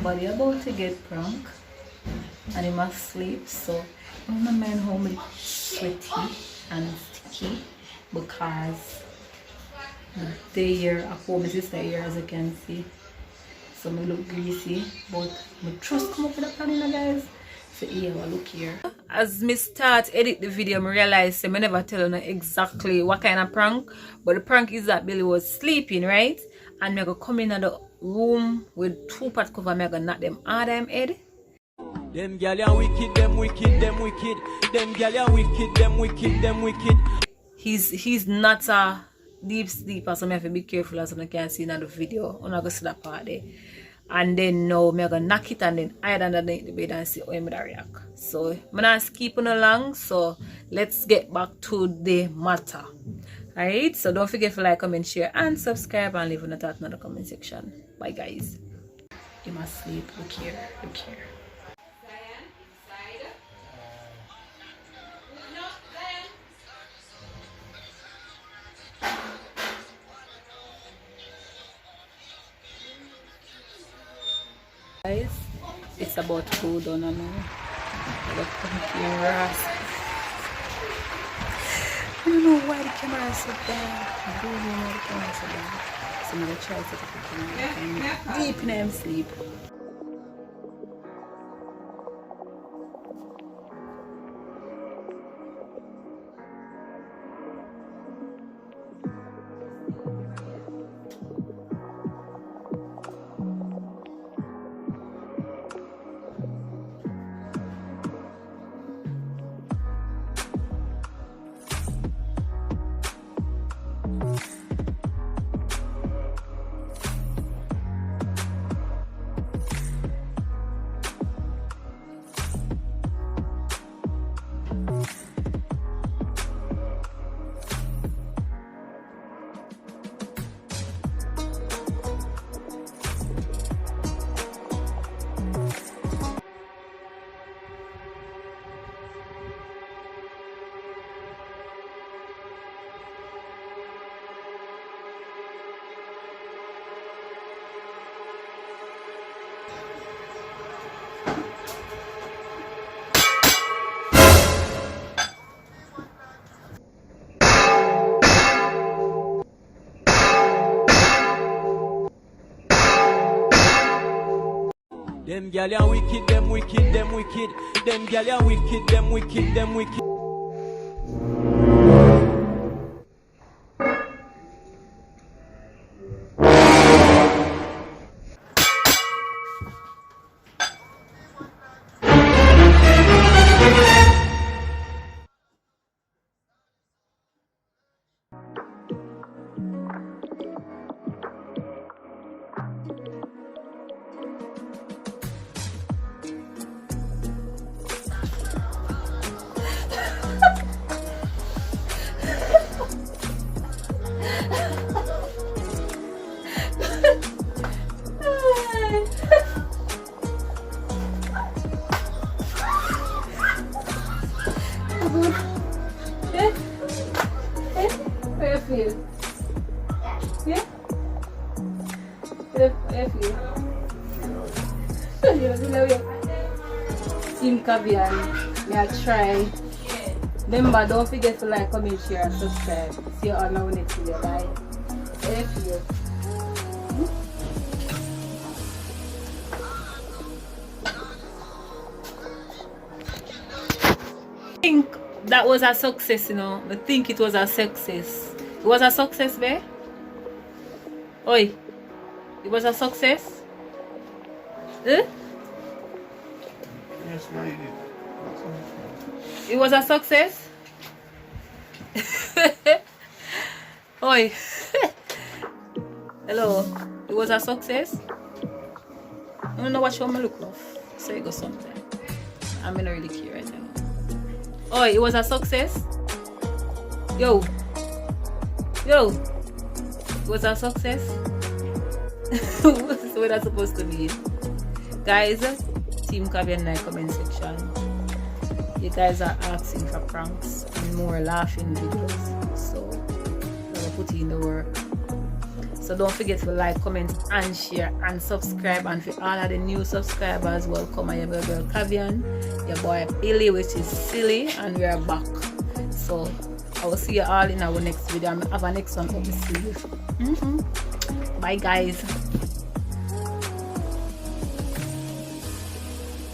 somebody about to get prank and he must sleep, so I don't mind how much sweaty and sticky because the here at home is sister here, as you can see. So I look greasy, but I trust come up with a plan, guys. So here, look here. As me start edit the video, I realized I never tell you exactly what kind of prank, but the prank is that Billy was sleeping, right? And I'm gonna come in the room with 2 pot cover, I'm gonna knock them out of them head. Them gyal are wicked, them wicked, them wicked. Them gyal are wicked, them wicked, them wicked. He's not a deep sleeper, so I have to be careful as I can see in the video. I'm not gonna see that part there. And then now I'm gonna knock it and then hide underneath the bed and see how I'm gonna react. So I'm not skipping along, so let's get back to the matter. Alright, so don't forget to like, comment, share, and subscribe, and leave a thought in the comment section. Bye guys. You must sleep. Look here, look here. Guys, it's about to go down now. I got come here. I don't know why the camera is so bad. I don't know why the camera is so bad. So I'm gonna try to set up the camera deep in them sleep. Them gyal are wicked, them wicked, them wicked. Them gyal are wicked, them wicked, them wicked. Yeah? Team Cavian, may I try. Remember, don't forget to like, comment, share, and subscribe. See you all now next video. Bye. I think that was a success, you know. I think it was a success. It was a success, babe? Oi, it was a success? Eh? Yes, lady. It was a success? Oi. Hello. It was a success? I don't know what show me look like. So it goes sometime. I'm not really care right now. Oi, it was a success? Yo. Yo. It was a success? What's that supposed to be? Guys, Team Cavian in the comment section. You guys are asking for pranks and more laughing videos. So I'm gonna put in the work. So don't forget to like, comment and share and subscribe. And for all of the new subscribers, welcome. I am your girl Cavian, your boy Billy, which is silly, and we are back. So I will see you all in our next video. I have a next one up to see you. Bye guys.